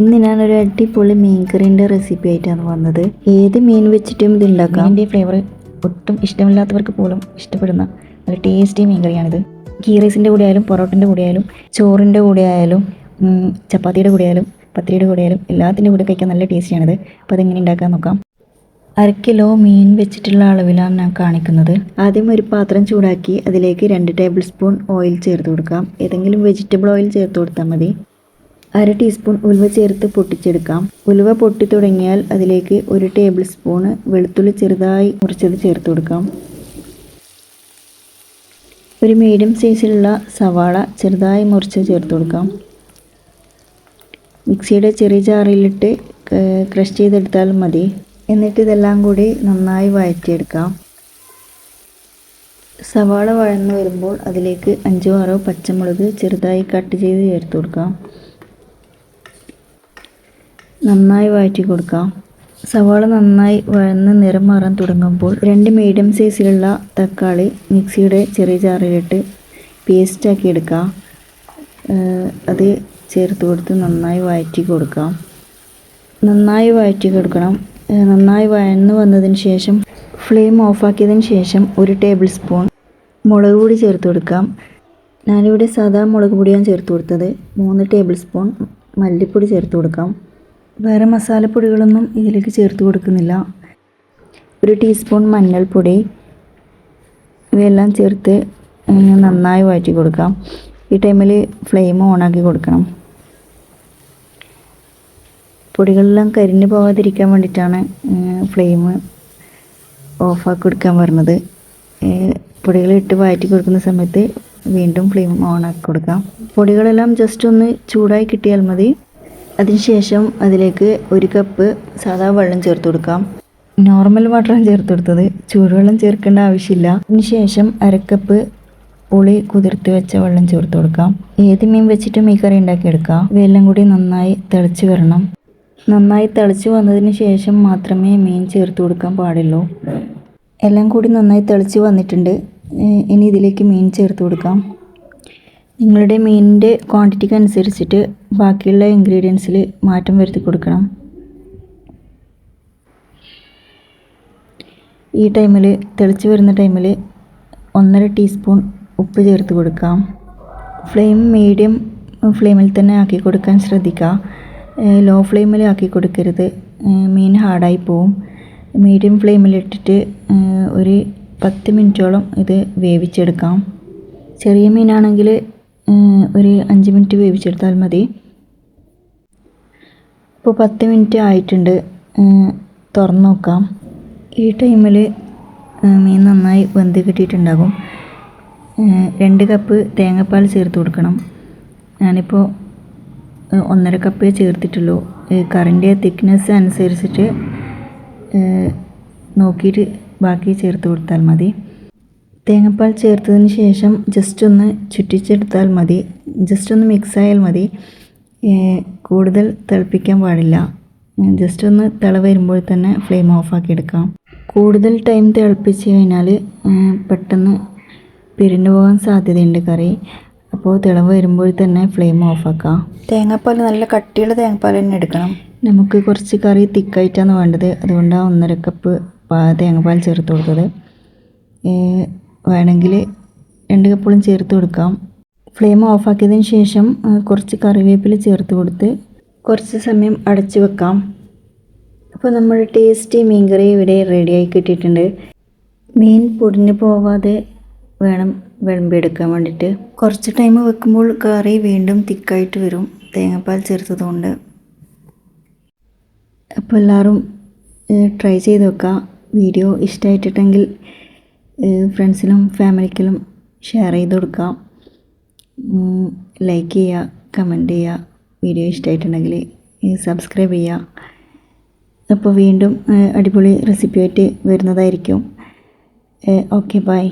ഇന്ന് ഞാനൊരു അടിപൊളി മീൻ കറീൻ്റെ റെസിപ്പി ആയിട്ടാണ് വന്നത്. ഏത് മീൻ വെച്ചിട്ടും ഇത് ഉണ്ടാക്കാം. മീനിൻ്റെ ഫ്ലേവർ ഒട്ടും ഇഷ്ടമില്ലാത്തവർക്ക് പോലും ഇഷ്ടപ്പെടുന്ന നല്ല ടേസ്റ്റി മീൻ കറിയാണിത്. ഗീ റൈസിൻ്റെ കൂടെ ആയാലും പൊറോട്ടൻ്റെ കൂടെ ആയാലും ചോറിൻ്റെ കൂടെ ആയാലും ചപ്പാത്തിയുടെ കൂടെ ആയാലും പത്തിരിയുടെ കൂടെ ആയാലും എല്ലാത്തിൻ്റെ കൂടെ കഴിക്കാൻ നല്ല ടേസ്റ്റിയാണിത്. അപ്പോൾ അതെങ്ങനെ ഉണ്ടാക്കാൻ നോക്കാം. 1/2 കിലോ മീൻ വെച്ചിട്ടുള്ള അളവിലാണ് ഞാൻ കാണിക്കുന്നത്. ആദ്യം ഒരു പാത്രം ചൂടാക്കി അതിലേക്ക് 2 ടേബിൾ സ്പൂൺ ഓയിൽ ചേർത്ത് കൊടുക്കാം. ഏതെങ്കിലും വെജിറ്റബിൾ ഓയിൽ ചേർത്ത് കൊടുത്താൽ മതി. 1/2 ടീസ്പൂൺ ഉലുവ ചേർത്ത് പൊട്ടിച്ചെടുക്കാം. ഉലുവ പൊട്ടി തുടങ്ങിയാൽ അതിലേക്ക് 1 ടേബിൾ സ്പൂണ് വെളുത്തുള്ളി ചെറുതായി മുറിച്ചത് ചേർത്ത് കൊടുക്കാം. ഒരു മീഡിയം സൈസിലുള്ള സവാള ചെറുതായി മുറിച്ച് ചേർത്ത് കൊടുക്കാം. മിക്സിയുടെ ചെറിയ ജാറിലിട്ട് ക്രഷ് ചെയ്തെടുത്താൽ മതി. എന്നിട്ട് ഇതെല്ലാം കൂടി നന്നായി വഴറ്റിയെടുക്കാം. സവാള വഴന്നു വരുമ്പോൾ അതിലേക്ക് 5-6 പച്ചമുളക് ചെറുതായി കട്ട് ചെയ്ത് ചേർത്ത് കൊടുക്കാം. നന്നായി വഴറ്റി കൊടുക്കാം. സവാള നന്നായി വഴന്ന് നിറം മാറാൻ തുടങ്ങുമ്പോൾ 2 മീഡിയം സൈസിലുള്ള തക്കാളി മിക്സിയുടെ ചെറിയ ജാറിലിട്ട് പേസ്റ്റാക്കി എടുക്കാം. അത് ചേർത്ത് കൊടുത്ത് നന്നായി വഴറ്റി കൊടുക്കാം. നന്നായി വഴറ്റി കൊടുക്കണം. നന്നായി വഴന്ന് വന്നതിന് ശേഷം ഫ്ലെയിം ഓഫാക്കിയതിന് ശേഷം 1 ടേബിൾ സ്പൂൺ മുളക് പൊടി ചേർത്ത് കൊടുക്കാം. ഞാനിവിടെ സാധാ മുളക് പൊടിയാണ് ചേർത്ത് കൊടുത്തത്. 3 ടേബിൾ സ്പൂൺ മല്ലിപ്പൊടി ചേർത്ത് കൊടുക്കാം. വേറെ മസാലപ്പൊടികളൊന്നും ഇതിലേക്ക് ചേർത്ത് കൊടുക്കുന്നില്ല. 1 ടീസ്പൂൺ മഞ്ഞൾപ്പൊടി ഇവയെല്ലാം ചേർത്ത് നന്നായി വഴറ്റി കൊടുക്കാം. ഈ ടൈമിൽ ഫ്ലെയിം ഓണാക്കി കൊടുക്കണം. പൊടികളെല്ലാം കരിഞ്ഞു പോകാതിരിക്കാൻ വേണ്ടിയിട്ടാണ് ഫ്ലെയിം ഓഫാക്കി കൊടുക്കാൻ പറഞ്ഞത്. പൊടികളിട്ട് വഴറ്റി കൊടുക്കുന്ന സമയത്ത് വീണ്ടും ഫ്ലെയിം ഓണാക്കി കൊടുക്കാം. പൊടികളെല്ലാം ജസ്റ്റ് ഒന്ന് ചൂടായി കിട്ടിയാൽ മതി. അതിനുശേഷം അതിലേക്ക് 1 കപ്പ് സാധാ വെള്ളം ചേർത്ത് കൊടുക്കാം. നോർമൽ വാട്ടറാണ് ചേർത്ത് കൊടുത്തത്, ചൂടുവെള്ളം ചേർക്കേണ്ട ആവശ്യമില്ല. അതിനുശേഷം 1/2 കപ്പ് പുളി കുതിർത്ത് വെച്ച വെള്ളം ചേർത്ത് കൊടുക്കാം. ഏത് മീൻ വെച്ചിട്ടും ഈ കറി ഉണ്ടാക്കിയെടുക്കാം. ഇവയെല്ലാം കൂടി നന്നായി തിളച്ച് വരണം. നന്നായി തിളച്ച് വന്നതിന് ശേഷം മാത്രമേ മീൻ ചേർത്ത് കൊടുക്കാൻ പാടുള്ളൂ. എല്ലാം കൂടി നന്നായി തിളച്ച് വന്നിട്ടുണ്ട്. ഇനി ഇതിലേക്ക് മീൻ ചേർത്ത് കൊടുക്കാം. നിങ്ങളുടെ മീനിൻ്റെ ക്വാണ്ടിറ്റിക്ക് അനുസരിച്ചിട്ട് ബാക്കിയുള്ള ഇൻഗ്രീഡിയൻസിൽ മാറ്റം വരുത്തി കൊടുക്കണം. ഈ ടൈമിൽ തിളച്ച് വരുന്ന ടൈമിൽ 1.5 ടീസ്പൂൺ ഉപ്പ് ചേർത്ത് കൊടുക്കാം. ഫ്ലെയിം മീഡിയം ഫ്ലെയിമിൽ തന്നെ ആക്കി കൊടുക്കാൻ ശ്രദ്ധിക്കുക. ലോ ഫ്ലെയിമിൽ ആക്കി കൊടുക്കരുത്, മീൻ ഹാർഡായി പോവും. മീഡിയം ഫ്ലെയിമിലിട്ടിട്ട് ഒരു 10 മിനിറ്റോളം ഇത് വേവിച്ചെടുക്കാം. ചെറിയ മീനാണെങ്കിൽ ഒരു 5 മിനിറ്റ് വേവിച്ചെടുത്താൽ മതി. ഇപ്പോൾ 10 മിനിറ്റ് ആയിട്ടുണ്ട്. തുറന്ന് നോക്കാം. ഈ ടൈമിൽ മീൻ നന്നായി വെന്ത് കിട്ടിയിട്ടുണ്ടാകും. 2 കപ്പ് തേങ്ങാപ്പാൽ ചേർത്ത് കൊടുക്കണം. ഞാനിപ്പോൾ 1.5 കപ്പേ ചേർത്തിട്ടുള്ളൂ. കറിൻ്റെ തിക്നെസ് അനുസരിച്ചിട്ട് നോക്കിയിട്ട് ബാക്കി ചേർത്ത് കൊടുത്താൽ മതി. തേങ്ങാപ്പാൽ ചേർത്തതിന് ശേഷം ജസ്റ്റ് ഒന്ന് ചുറ്റിച്ചെടുത്താൽ മതി. ജസ്റ്റ് ഒന്ന് മിക്സ് ആയാൽ മതി. കൂടുതൽ തിളപ്പിക്കാൻ പാടില്ല. ജസ്റ്റ് ഒന്ന് തിള വരുമ്പോൾ തന്നെ ഫ്ലെയിം ഓഫാക്കി എടുക്കാം. കൂടുതൽ ടൈം തിളപ്പിച്ച് കഴിഞ്ഞാൽ പെട്ടെന്ന് പിരിഞ്ഞു പോകാൻ സാധ്യതയുണ്ട് കറി. അപ്പോൾ തിളവ് വരുമ്പോൾ തന്നെ ഫ്ലെയിം ഓഫാക്കാം. തേങ്ങാപ്പാൽ നല്ല കട്ടിയുള്ള തേങ്ങാപ്പാൽ തന്നെ എടുക്കണം. നമുക്ക് കുറച്ച് കറി തിക്കായിട്ടാണ് വേണ്ടത്. അതുകൊണ്ടാണ് 1.5 കപ്പ് തേങ്ങാപ്പാൽ ചേർത്ത് കൊടുത്തത്. വേണമെങ്കിൽ 2 കപ്പോളം ചേർത്ത് കൊടുക്കാം. ഫ്ലെയിം ഓഫാക്കിയതിന് ശേഷം കുറച്ച് കറിവേപ്പില ചേർത്ത് കൊടുത്ത് കുറച്ച് സമയം അടച്ച് വെക്കാം. അപ്പോൾ നമ്മുടെ ടേസ്റ്റി മീൻ കറി ഇവിടെ റെഡിയായി കിട്ടിയിട്ടുണ്ട്. മീൻ പൊടിഞ്ഞു പോവാതെ വേണം വിളമ്പിയെടുക്കാൻ വേണ്ടിയിട്ട്. കുറച്ച് ടൈം വെക്കുമ്പോൾ കറി വീണ്ടും തിക്കായിട്ട് വരും, തേങ്ങാപ്പാൽ ചേർത്തതുകൊണ്ട്. അപ്പോൾ എല്ലാവരും ട്രൈ ചെയ്ത് വെക്കുക. വീഡിയോ ഇഷ്ടമായിട്ടുണ്ടെങ്കിൽ ഫ്രണ്ട്സിനും ഫാമിലിക്കും ഷെയർ ചെയ്ത് കൊടുക്കുക. ലൈക്ക് ചെയ്യുക, കമൻറ്റ് ചെയ്യുക. വീഡിയോ ഇഷ്ടമായിട്ടുണ്ടെങ്കിൽ സബ്സ്ക്രൈബ് ചെയ്യുക. അപ്പോൾ വീണ്ടും അടിപൊളി റെസിപ്പിയായിട്ട് വരുന്നതായിരിക്കും. Okay, by.